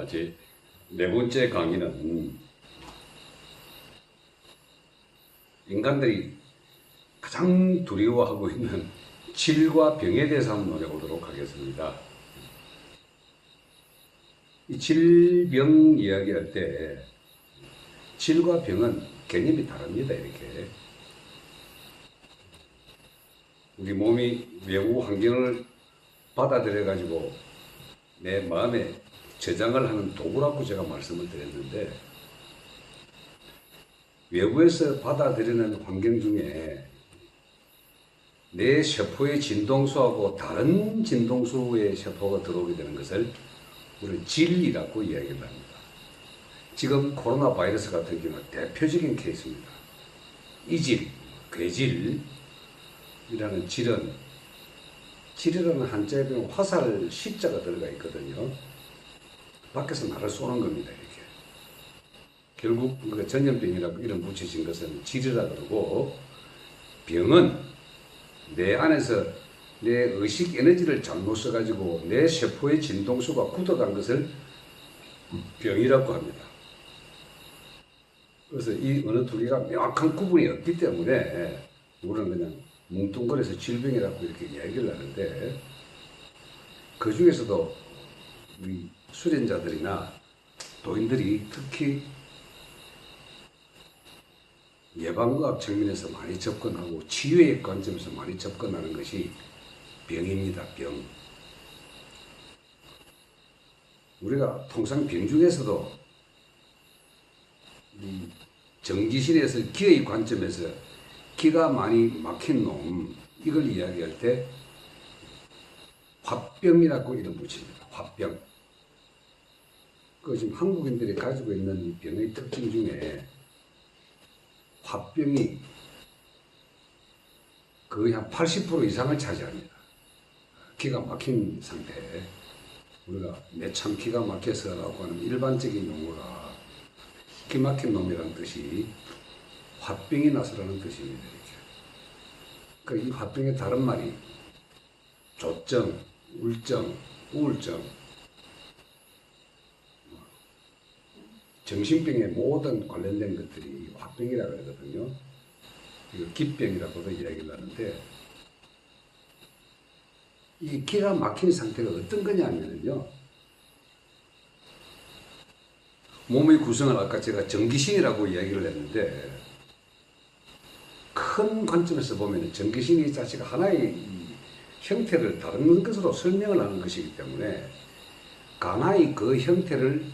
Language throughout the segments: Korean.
제 네 번째 강의는 인간들이 가장 두려워하고 있는 질과 병에 대해서 한번 논해보도록 하겠습니다. 이 질병 이야기할 때 질과 병은 개념이 다릅니다. 이렇게 우리 몸이 외부 환경을 받아들여 가지고 내 마음에 저장을 하는 도구라고 제가 말씀을 드렸는데, 외부에서 받아들이는 환경 중에 내 세포의 진동수하고 다른 진동수의 세포가 들어오게 되는 것을 우리는 질이라고 이야기를 합니다. 지금 코로나 바이러스 같은 경우는 대표적인 케이스입니다. 이질, 괴질이라는 질이라는 한자에 보면 화살 시자가 들어가 있거든요. 밖에서 나를 쏘는 겁니다. 이렇게. 결국 전염병이라고 이름 붙여진 것은 질이라 그러고, 병은 내 안에서 내 의식 에너지를 잘못 써가지고 내 세포의 진동수가 굳어간 것을 병이라고 합니다. 그래서 이 어느 두 개가 명확한 구분이 없기 때문에 우리는 그냥 뭉뚱그려서 질병이라고 이렇게 이야기를 하는데, 그 중에서도 우리 수련자들이나 도인들이 특히 예방의학 측면에서 많이 접근하고 치유의 관점에서 많이 접근하는 것이 병입니다. 병. 우리가 통상 병 중에서도 이 정기신에서 기의 관점에서 기가 많이 막힌 놈, 이걸 이야기할 때 화병이라고 이름 붙입니다. 화병. 그 지금 한국인들이 가지고 있는 이 병의 특징 중에 화병이 거의 한 80% 이상을 차지합니다. 기가 막힌 상태. 우리가 내참 기가 막혀서라고 하는 일반적인 용어가 기 막힌 놈이라는 뜻이 화병이 나서라는 뜻입니다. 이렇게. 그러니까 이 화병의 다른 말이 조증, 울증, 우울증, 정신병의 모든 관련된 것들이 화병이라고 하거든요. 이거 기병이라고도 이야기를 하는데, 이 기가 막힌 상태가 어떤 거냐면요, 몸의 구성을 아까 제가 전기신이라고 이야기를 했는데, 큰 관점에서 보면 전기신이 자체가 하나의 형태를 다른 것으로 설명을 하는 것이기 때문에, 가나이 그 형태를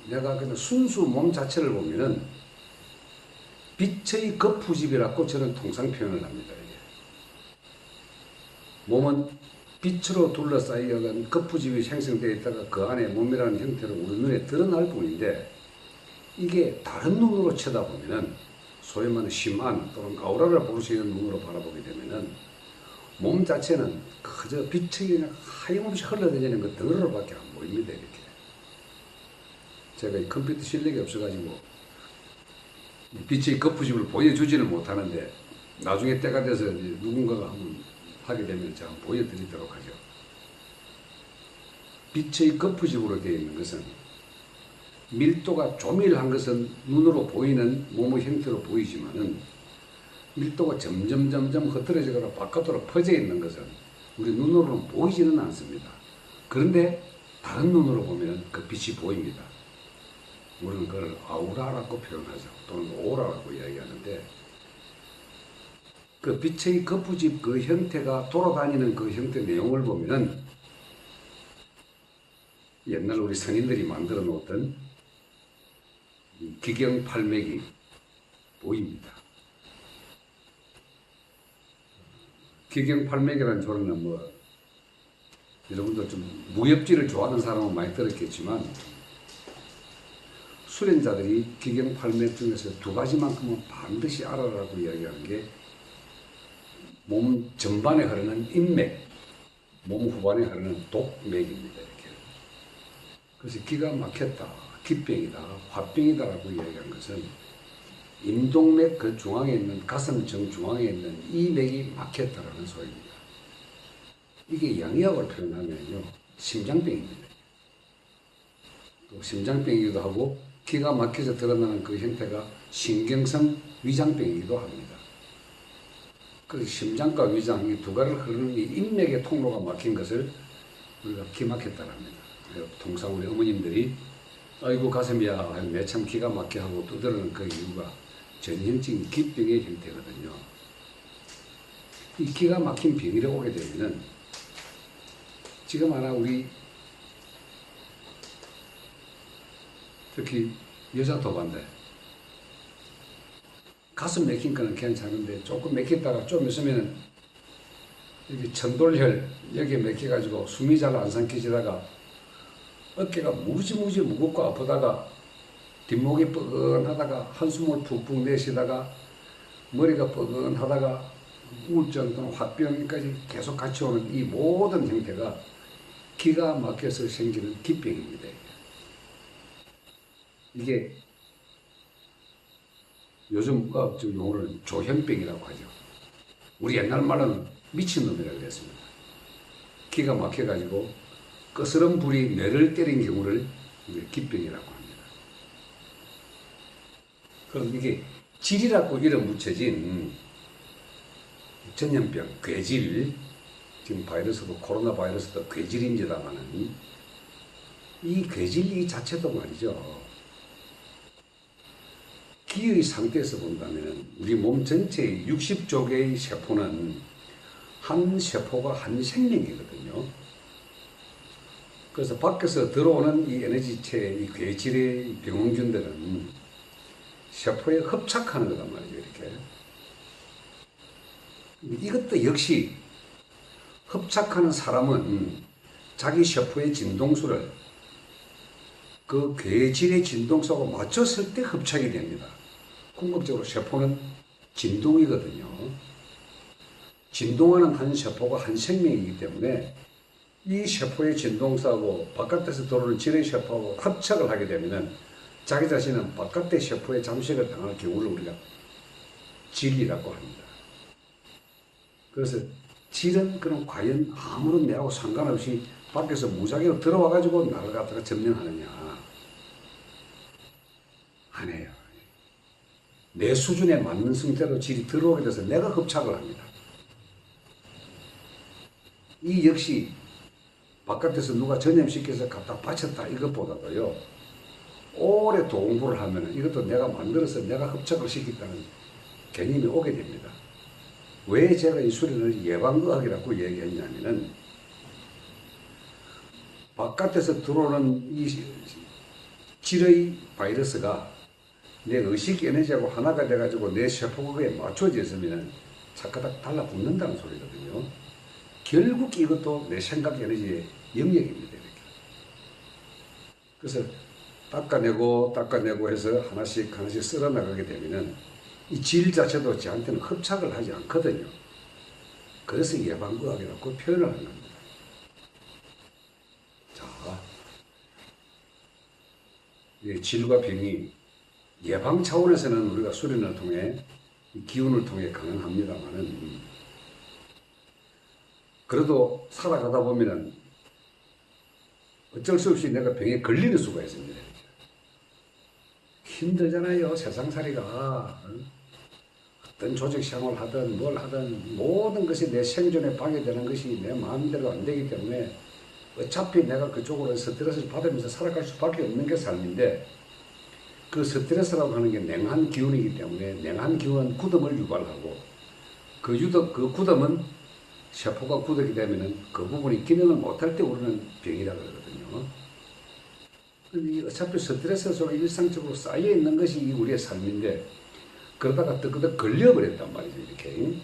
내가 그냥 순수 몸 자체를 보면은 빛의 거푸집이라고 저는 통상 표현을 합니다. 이게. 몸은 빛으로 둘러싸여간 거푸집이 생성되어 있다가 그 안에 몸이라는 형태로 우리 눈에 드러날 뿐인데, 이게 다른 눈으로 쳐다보면은 소위 말하는 심안 또는 아우라를 볼 수 있는 눈으로 바라보게 되면은 몸 자체는 그저 빛이 그냥 하염없이 흘러다니는 그 덩어리로밖에 안 보입니다. 이렇게. 제가 이 컴퓨터 실력이 없어가지고 빛의 거푸집을 보여주지는 못하는데, 나중에 때가 돼서 누군가가 한번 하게 되면 제가 한번 보여드리도록 하죠. 빛의 거푸집으로 되어 있는 것은 밀도가 조밀한 것은 눈으로 보이는 몸의 형태로 보이지만은, 밀도가 점점 흐트러지거나 바깥으로 퍼져 있는 것은 우리 눈으로는 보이지는 않습니다. 그런데 다른 눈으로 보면 그 빛이 보입니다. 우리는 그걸 아우라라고 표현하죠. 또는 오라라고 이야기하는데, 그 빛의 거푸집 그 형태가 돌아다니는 그 형태 내용을 보면은 옛날 우리 선인들이 만들어 놓았던 기경팔맥이 보입니다. 기경팔맥이라는 소리는 여러분들 좀 무협지를 좋아하는 사람은 많이 들었겠지만, 수련자들이 기경팔맥 중에서 두 가지만큼은 반드시 알아라고 이야기하는 게, 몸 전반에 흐르는 인맥, 몸 후반에 흐르는 독맥입니다. 이렇게. 그래서 기가 막혔다, 기병이다, 화병이다라고 이야기한 것은 임동맥 그 중앙에 있는, 가슴 정중앙에 있는 이 맥이 막혔다라는 소리입니다. 이게 영의학을 표현하면요, 심장병입니다. 또 심장병이기도 하고 기가 막혀서 드러나는 그 형태가 신경성 위장병이기도 합니다. 그 심장과 위장 이 두 가지를 흐르는 이 인맥의 통로가 막힌 것을 우리가 기막혔다고 합니다. 통상 우리 어머님들이 아이고 가슴이야 내 참 기가 막혀 하고 떠드는 그 이유가 전형적인 기병의 형태거든요. 이 기가 막힌 병이 오게 되면은 지금 하나 우리 특히 여자 도반들 가슴 막힌 거는 괜찮은데 조금 막혔다가 좀 있으면은 여기 천돌혈 여기에 막혀가지고 숨이 잘 안 삼키지다가 어깨가 무지무지 무겁고 아프다가 뒷목이 뻐근하다가 한숨을 푹푹 내쉬다가 머리가 뻐근하다가 우울증 또는 화병까지 계속 같이 오는 이 모든 형태가 기가 막혀서 생기는 기병입니다. 이게 요즘 의학적 용어로는 조현병이라고 하죠. 우리 옛날 말로는 미친놈이라고 그랬습니다. 기가 막혀가지고 거스름 불이 뇌를 때린 경우를 기병이라고 합니다. 그럼 이게 질이라고 이름 붙여진 전염병, 괴질, 지금 바이러스도 코로나 바이러스도 괴질인지다마는 이 괴질 이 자체도 말이죠. 기의 상태에서 본다면 우리 몸 전체의 60조 개의 세포는 한 세포가 한 생명이거든요. 그래서 밖에서 들어오는 이 에너지체, 이 괴질의 병원균들은 세포에 흡착하는 거란 말이죠, 이렇게. 이것도 역시 흡착하는 사람은 자기 세포의 진동수를 그 괴질의 진동수하고 맞췄을 때 흡착이 됩니다. 궁극적으로 세포는 진동이거든요. 진동하는 한 세포가 한 생명이기 때문에 이 세포의 진동수하고 바깥에서 들어오는 질의 세포하고 합착을 하게 되면 자기 자신은 바깥의 세포에 잠식을 당할 경우를 우리가 질이라고 합니다. 그래서 질은 그럼 과연 아무런 내하고 상관없이 밖에서 무작위로 들어와가지고 나를 갖다가 점령하느냐? 안 해요. 내 수준에 맞는 상태로 질이 들어오게 돼서 내가 흡착을 합니다. 이 역시 바깥에서 누가 전염시켜서 갖다 바쳤다 이것보다도요. 오래 공부를 하면 이것도 내가 만들어서 내가 흡착을 시켰다는 개념이 오게 됩니다. 왜 제가 이 수련을 예방의학이라고 얘기했냐면은 바깥에서 들어오는 이 질의 바이러스가 내 의식 에너지하고 하나가 돼가지고 내 세포에 맞춰져 있으면 착가닥 달라붙는다는 소리거든요. 결국 이것도 내 생각 에너지의 영역입니다. 이렇게. 그래서 닦아내고 해서 하나씩 쓸어나가게 되면은 이 질 자체도 저한테는 흡착을 하지 않거든요. 그래서 예방의학이라고 표현을 하는 겁니다. 자, 이 질과 병이 예방 차원에서는 우리가 수련을 통해 기운을 통해 가능합니다만은 그래도 살아가다 보면은 어쩔 수 없이 내가 병에 걸리는 수가 있습니다. 힘들잖아요, 세상살이가. 어떤 조직 생활을 하든 뭘 하든 모든 것이 내 생존에 방해되는 것이 내 마음대로 안 되기 때문에 어차피 내가 그쪽으로 스트레스를 받으면서 살아갈 수밖에 없는 게 삶인데 그 스트레스라고 하는 게 냉한 기운이기 때문에 냉한 기운은 굳음을 유발하고 그 굳음은 세포가 굳게 되면은 그 부분이 기능을 못할 때 오르는 병이라고 그러거든요. 근데 어차피 스트레스 속에 일상적으로 쌓여 있는 것이 우리의 삶인데 그러다가 뜨거덕 걸려버렸단 말이죠, 이렇게.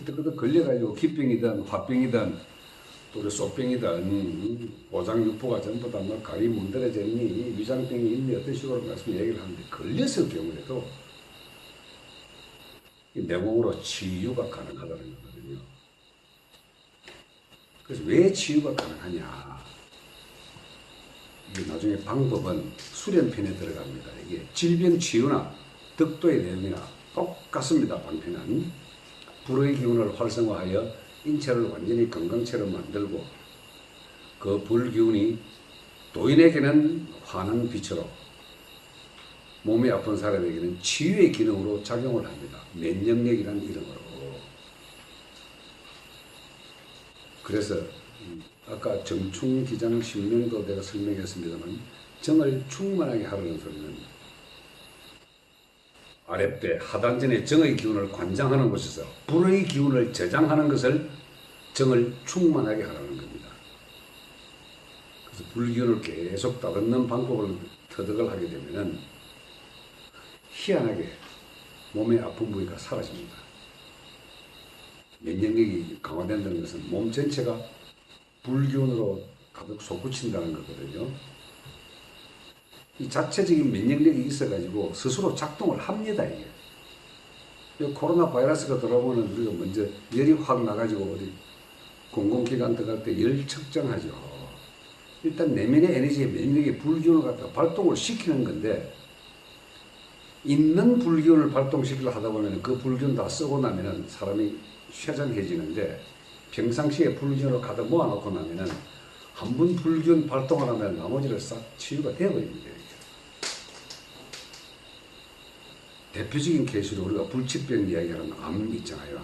뜨거덕 걸려가지고 기병이든 화병이든 또 쏙병이든 오장육부가 전부 다 뭐 가위 문드러져 있니 위장병이 있니 어떤 식으로 말씀 얘기를 하는데 걸렸을 경우에도 내 몸으로 치유가 가능하다는 거거든요. 그래서 왜 치유가 가능하냐? 이게 나중에 방법은 수련편에 들어갑니다. 이게 질병 치유나 덕도의 내용이나 똑같습니다. 방편은 불의 기운을 활성화하여 인체를 완전히 건강체로 만들고 그 불기운이 도인에게는 환한 빛으로, 몸이 아픈 사람에게는 치유의 기능으로 작용을 합니다. 면역력이라는 이름으로. 그래서 아까 정충, 기장, 신명도 내가 설명했습니다만, 정을 충만하게 하라는 소리는 아랫배 하단전의 정의 기운을 관장하는 곳에서 불의 기운을 저장하는 것을 정을 충만하게 하라는 겁니다. 그래서 불기운을 계속 따르는 방법을 터득을 하게 되면은 희한하게 몸의 아픈 부위가 사라집니다. 면역력이 강화된다는 것은 몸 전체가 불기운으로 가득 솟구친다는 거거든요. 이 자체적인 면역력이 있어가지고 스스로 작동을 합니다, 이게. 코로나 바이러스가 들어오면 우리가 먼저 열이 확 나가지고 어디 공공기관 들어갈 때 열 측정하죠. 일단 내면의 에너지의 면역력의 불기운을 갖다 발동을 시키는 건데, 있는 불기운을 발동시키려 하다 보면 그 불기운 다 쓰고 나면은 사람이 쇠잔해지는데, 평상시에 불기운을 가득 모아놓고 나면은 한 번 불기운 발동을 하면 나머지를 싹 치유가 되어버립니다. 대표적인 케이스로 우리가 불치병 이야기하는 암 있잖아요.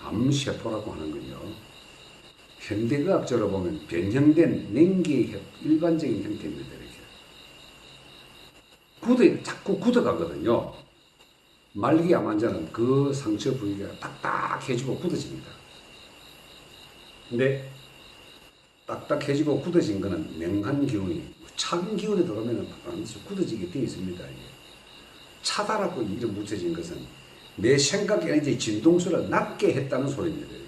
암세포라고 하는 건요. 현대의학적으로 보면 변형된 냉기의 일반적인 형태입니다. 이렇게. 자꾸 굳어가거든요. 말기 암 환자는 그 상처 부위가 딱딱해지고 굳어집니다. 근데 딱딱해지고 굳어진 거는 냉한 기운이, 차가운 기운이 들어오면 반드시 굳어지게 되어 있습니다. 이게. 차다라고 이름 붙여진 것은 내 생각 에너지의 진동수를 낮게 했다는 소리입니다. 이렇게.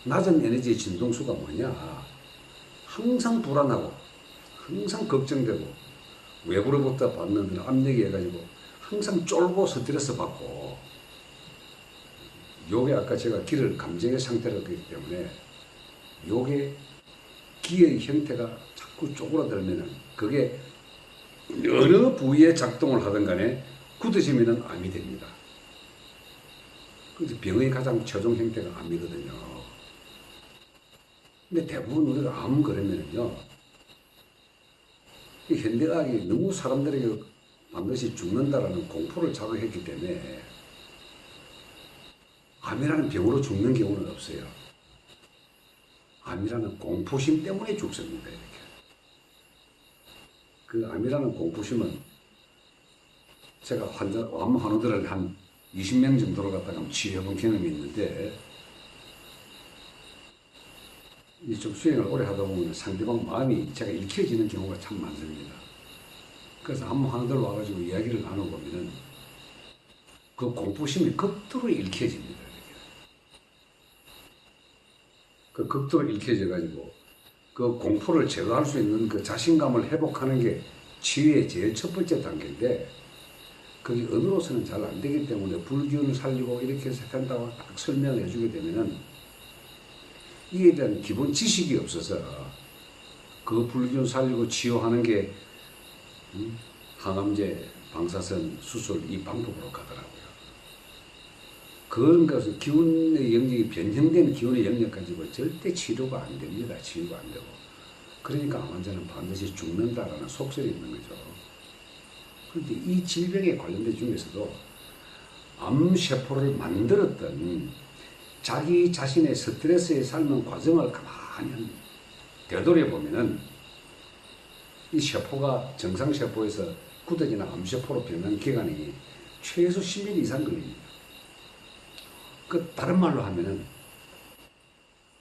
낮은 에너지의 진동수가 뭐냐? 항상 불안하고, 항상 걱정되고, 외부로부터 받는 압력이 해가지고 항상 쫄고 스트레스 받고, 요게 아까 제가 기를 감정의 상태로 했기 때문에 요게 기의 형태가 자꾸 쪼그라들면은 그게 어느 부위에 작동을 하든 간에 굳어지면은 암이 됩니다. 그래서 병의 가장 최종 형태가 암이거든요. 근데 대부분 우리가 암 그러면은요, 이 현대의학이 너무 사람들에게 반드시 죽는다라는 공포를 자극했기 때문에 암이라는 병으로 죽는 경우는 없어요. 암이라는 공포심 때문에 죽습니다. 이렇게. 그 암이라는 공포심은 제가 암 환우들을 한 20명 정도로 갖다가 치료해본 경험이 있는데, 이쪽 수행을 오래 하다 보면 상대방 마음이 제가 읽혀지는 경우가 참 많습니다. 그래서 암 환우들 와가지고 이야기를 나눠보면은 그 공포심이 극도로 읽혀집니다. 그 극도로 읽혀져가지고 그 공포를 제거할 수 있는 그 자신감을 회복하는 게 치유의 제일 첫 번째 단계인데, 그게 언어로서는 잘 안 되기 때문에 불기운을 살리고 이렇게 해서 한다고 딱 설명을 해주게 되면은 이에 대한 기본 지식이 없어서 그 불기운 살리고 치유하는 게 항암제, 방사선, 수술 이 방법으로 가더라고요. 그런 것은 기운의 영역이 변형된 기운의 영역 가지고 절대 치료가 안 됩니다. 치유가 안 되고. 그러니까 암 환자는 반드시 죽는다라는 속설이 있는 거죠. 그런데 이 질병에 관련된 중에서도 암세포를 만들었던 자기 자신의 스트레스에 삶은 과정을 가만히 되돌아보면은 이 세포가 정상세포에서 굳어지는 암세포로 변하는 기간이 최소 10년 이상 걸립니다. 그 다른 말로 하면은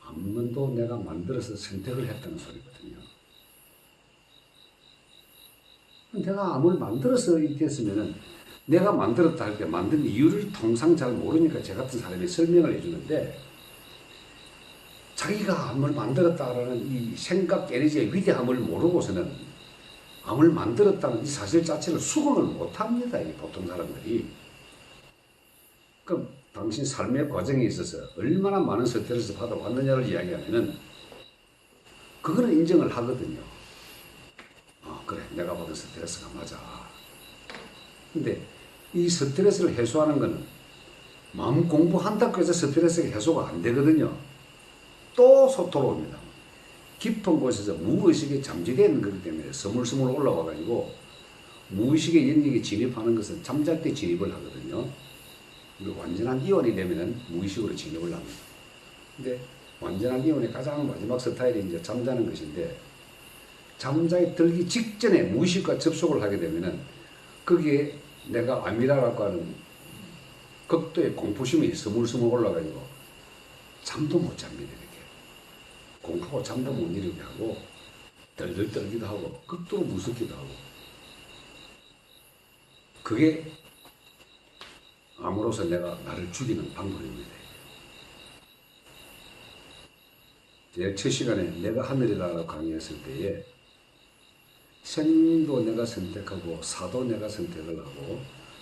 암문도 내가 만들어서 선택을 했다는 소리거든요. 내가 암을 만들어서 이렇게 했으면은 내가 만들었다 할 때 만든 이유를 통상 잘 모르니까 저 같은 사람이 설명을 해주는데, 자기가 암을 만들었다라는 이 생각 에너지의 위대함을 모르고서는 암을 만들었다는 이 사실 자체를 수긍을 못합니다. 이 보통 사람들이. 그럼 당신 삶의 과정에 있어서 얼마나 많은 스트레스 받아왔느냐를 이야기하면은 그거는 인정을 하거든요. 그래, 내가 받은 스트레스가 맞아. 근데 이 스트레스를 해소하는 거는 마음 공부한다고 해서 스트레스가 해소가 안 되거든요. 또 돌아옵니다. 깊은 곳에서 무의식에 잠재되는 거기 때문에 스물스물 올라와 가지고 무의식의 영역에 진입하는 것은 잠잘 때 진입을 하거든요. 완전한 이온이 되면은 무의식으로 진입을 합니다. 근데 완전한 이온의 가장 마지막 스타일이 이제 잠자는 것인데, 잠자에 들기 직전에 무의식과 접촉을 하게 되면은 거기에 내가 아미라라고 하는 극도의 공포심이 스물스물 올라가지고 잠도 못 잡니다. 이렇게 공포고 잠도 못 이루게 하고 덜덜 떨기도 하고 극도로 무섭기도 하고, 그게 암으로서 내가 나를 죽이는 방법입니다. 제일 첫 시간에 내가 하늘이라고 강의했을 때에 생도 내가 선택하고 사도 내가 선택을 하고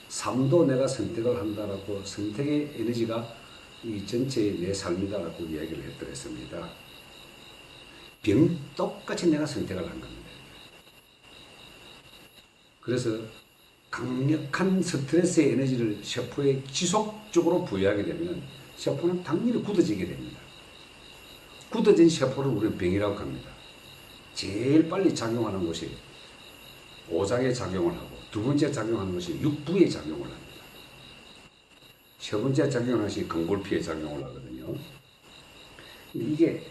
삶도 내가 선택을 한다라고 선택의 에너지가 이 전체의 내 삶이다라고 이야기를 했더랬습니다. 병 똑같이 내가 선택을 한 겁니다. 그래서 강력한 스트레스의 에너지를 세포에 지속적으로 부여하게 되면 세포는 당연히 굳어지게 됩니다. 굳어진 세포를 우리는 병이라고 합니다. 제일 빨리 작용하는 것이 오장에 작용을 하고, 두 번째 작용하는 것이 육부에 작용을 합니다. 세 번째 작용하는 것이 근골피에 작용을 하거든요. 근데 이게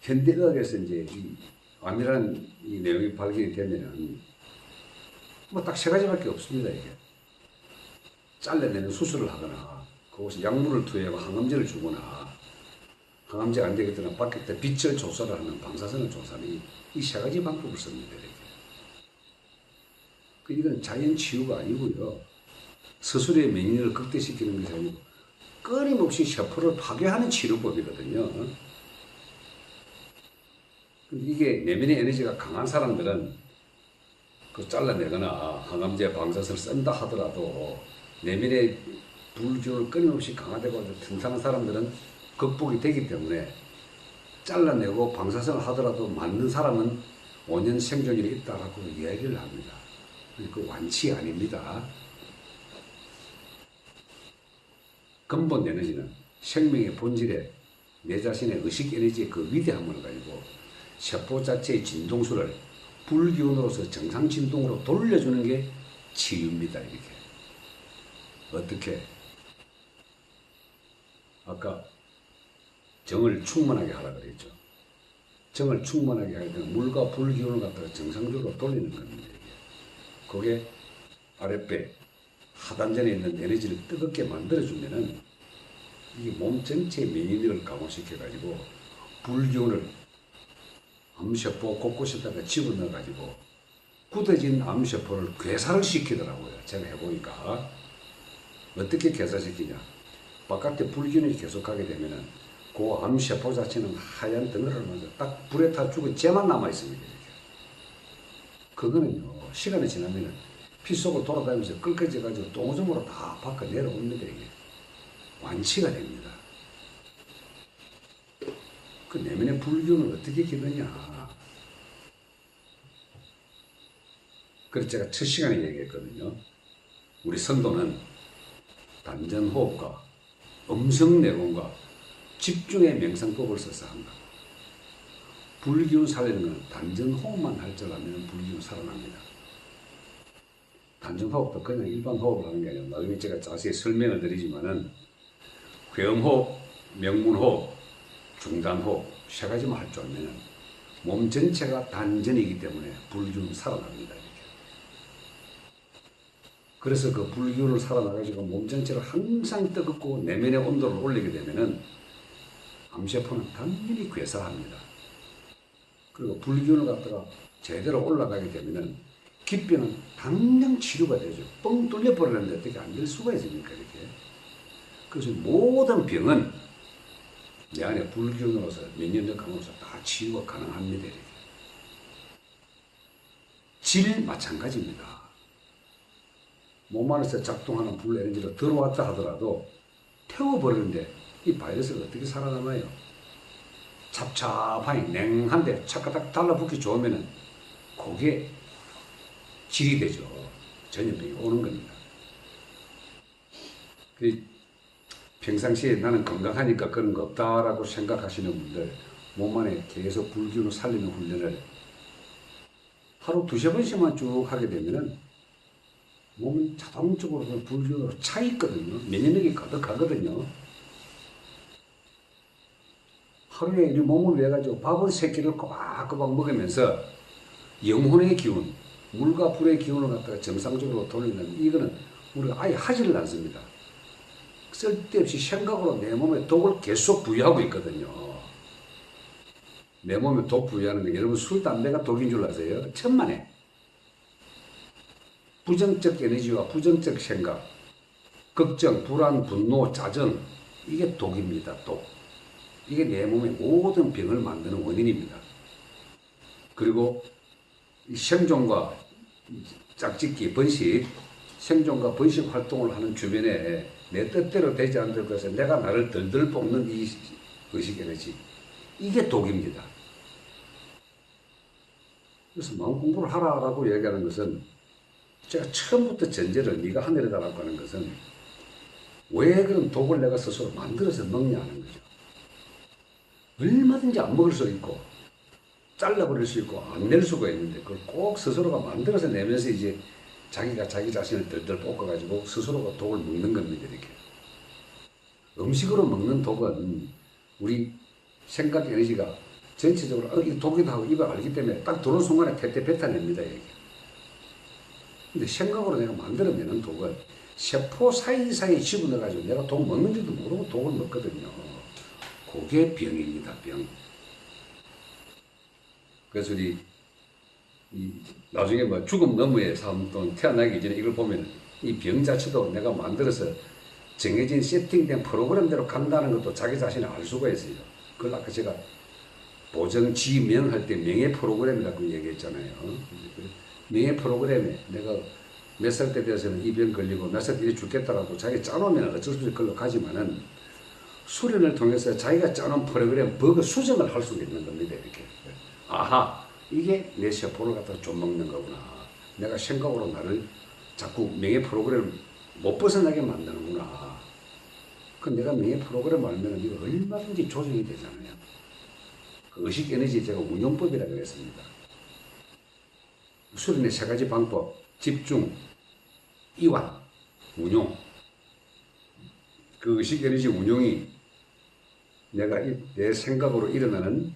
현대의학에서 이제 이 암이라는 이 내용이 발견이 되면은 뭐 딱 세 가지밖에 없습니다. 이게 잘라내는 수술을 하거나, 그것이 약물을 투여하고 항암제를 주거나, 항암제가 안 되겠거나 밖에 빛을 조사를 하는 방사선을 조사하는 이 세 가지 방법을 씁니다. 이렇게. 이건 자연 치유가 아니고요, 스스로의免疫을 극대시키는 것이 아니고 끊임없이 세포를 파괴하는 치료법이거든요. 근데 이게 내면의 에너지가 강한 사람들은 그 잘라내거나 항암제 방사선을 쓴다 하더라도 내면의 불기운을 끊임없이 강화되고 튼튼한 사람들은 극복이 되기 때문에, 잘라내고 방사선을 하더라도 맞는 사람은 5년 생존율이 있다라고 이야기를 합니다. 그 완치 아닙니다. 근본 에너지는 생명의 본질에 내 자신의 의식 에너지의 그 위대함을 가지고 세포 자체의 진동수를 불기운으로서 정상 진동으로 돌려주는 게 치유입니다. 이렇게. 어떻게? 아까 정을 충만하게 하라 그랬죠. 정을 충만하게 할 때는 물과 불기운을 갖다가 정상적으로 돌리는 겁니다. 그게 아랫배 하단전에 있는 에너지를 뜨겁게 만들어주면은 이게 몸 전체의免疫力을 강화시켜가지고 불기운을 암세포 곳곳에다가 집어넣어가지고 굳어진 암세포를 괴사를 시키더라고요. 제가 해보니까. 어떻게 괴사시키냐? 바깥에 불균이 계속하게 되면은 그 암세포 자체는 하얀 덩어리를 만들어 딱 불에 타 죽은 재만 남아있습니다. 이렇게. 그거는요, 시간이 지나면은 피 속을 돌아다니면서 끓여져가지고 똥오줌으로 다 밖에 내려옵니다. 이게. 완치가 됩니다. 그 내면의 불균을 어떻게 기느냐? 그래서 제가 첫 시간에 얘기했거든요. 우리 선도는 단전호흡과 음성내공과 집중의 명상법을 써서 한다. 불기운 살리는 건 단전호흡만 할 줄 알면 불기운 살아납니다. 단전호흡도 그냥 일반 호흡을 하는 게 아니라 나중에 제가 자세히 설명을 드리지만은 회음호흡, 명문호흡, 중단호흡 세 가지만 할 줄 알면 몸 전체가 단전이기 때문에 불기운 살아납니다. 이렇게. 그래서 그 불기운을 살아나가지고 몸 전체를 항상 뜨겁고 내면의 온도를 올리게 되면은 암세포는 당연히 괴사합니다. 그리고 불기운을 갖다가 제대로 올라가게 되면은 기뼈는 당장 치료가 되죠. 뻥 뚫려버리는데 어떻게 안 될 수가 있습니까? 이렇게. 그래서 모든 병은 내 안에 불기운으로서 면역력 강화로서 다 치유가 가능합니다. 이렇게. 질 마찬가지입니다. 몸 안에서 작동하는 불 에너지가 들어왔다 하더라도 태워버리는데 이 바이러스가 어떻게 살아남아요? 찹찹하니 냉한데 차가닥 달라붙기 좋으면은 그게 질이 되죠. 전염병이 오는 겁니다. 평상시에 나는 건강하니까 그런 거 없다라고 생각하시는 분들 몸 안에 계속 불균을 살리는 훈련을 하루 두세 번씩만 쭉 하게 되면은 몸이 자동적으로 불균으로 차 있거든요. 면역력이 가득하거든요. 하루에 이 몸을 위해 가지고 밥을 세 끼를 꼬박꼬박 먹으면서 영혼의 기운, 물과 불의 기운을 갖다가 정상적으로 돌리는 이거는 우리가 아예 하지를 않습니다. 쓸데없이 생각으로 내 몸에 독을 계속 부여하고 있거든요. 내 몸에 독 부여하는 게 여러분 술, 담배가 독인 줄 아세요? 천만에. 부정적 에너지와 부정적 생각, 걱정, 불안, 분노, 짜증 이게 독입니다. 독. 이게 내 몸의 모든 병을 만드는 원인입니다. 그리고 생존과 짝짓기, 번식, 생존과 번식 활동을 하는 주변에 내 뜻대로 되지 않을 것에 내가 나를 덜덜 볶는 이 의식 에너지 이게 독입니다. 그래서 마음 공부를 하라라고 얘기하는 것은 제가 처음부터 전제를 네가 하늘에다라고 하는 것은 왜 그런 독을 내가 스스로 만들어서 먹냐는 거죠. 얼마든지 안 먹을 수 있고 잘라버릴 수 있고 안 낼 수가 있는데 그걸 꼭 스스로가 만들어서 내면서 이제 자기가 자기 자신을 덜덜 볶아가지고 스스로가 독을 먹는 겁니다. 이렇게 음식으로 먹는 독은 우리 생각 에너지가 전체적으로 이거 독이다 하고 입에 알기 때문에 딱 들어온 순간에 패때 뱉어냅니다. 이게. 근데 생각으로 내가 만들어내는 독은 세포 사이사이에 집어넣어가지고 내가 독 먹는지도 모르고 독을 먹거든요. 그게 병입니다. 병. 그래서 우리 나중에 뭐 죽음 너머의 삶 또는 태어나기 전에 이걸 보면 이 병 자체도 내가 만들어서 정해진 세팅된 프로그램대로 간다는 것도 자기 자신이 알 수가 있어요. 그걸 아까 제가 보정지명할 때 명예 프로그램이라고 얘기했잖아요. 명예 프로그램에 내가 몇 살 때 되어서는 이 병 걸리고 몇 살 때 죽겠다라고 자기 짜놓으면 어쩔 수 없이 걸로 가지만은 수련을 통해서 자기가 짜놓은 프로그램 버그 수정을 할 수가 있는 겁니다. 이렇게. 아하, 이게 내 세포를 갖다가 좀 먹는 거구나. 내가 생각으로 나를 자꾸 명예 프로그램을 못 벗어나게 만드는구나. 그 내가 명예 프로그램 알면 이거 얼마든지 조정이 되잖아요. 그 의식 에너지 제가 운용법이라고 했습니다. 수련의 세 가지 방법, 집중, 이완, 운용. 그 의식 에너지 운용이 내가 내 생각으로 일어나는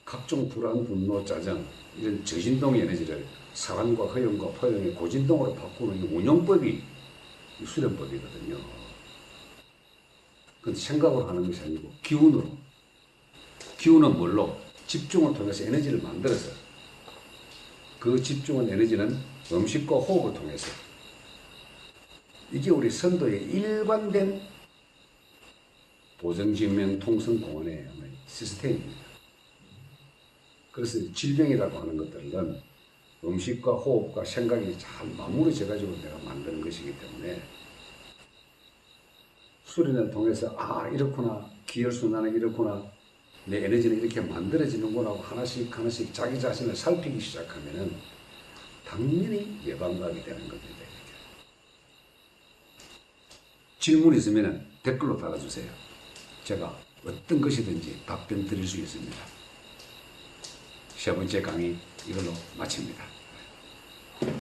각종 불안, 분노, 짜증 이런 저진동 에너지를 사랑과 허용과 포용의 고진동으로 바꾸는 이 운용법이 이 수련법이거든요. 그건 생각으로 하는 것이 아니고 기운으로. 기운은 뭘로? 집중을 통해서 에너지를 만들어서 그 집중한 에너지는 음식과 호흡을 통해서 이게 우리 선도의 일관된 보정진명 통성공원의 시스템입니다. 그래서 질병이라고 하는 것들은 음식과 호흡과 생각이 잘 맞물어져 가지고 내가 만드는 것이기 때문에 수련을 통해서 아 이렇구나 기혈순환은 이렇구나 내 에너지는 이렇게 만들어지는구나 하고 하나씩 하나씩 자기 자신을 살피기 시작하면은 당연히 예방하게 되는 겁니다. 이렇게. 질문 있으면 댓글로 달아주세요. 제가 어떤 것이든지 답변 드릴 수 있습니다. 세 번째 강의 이걸로 마칩니다.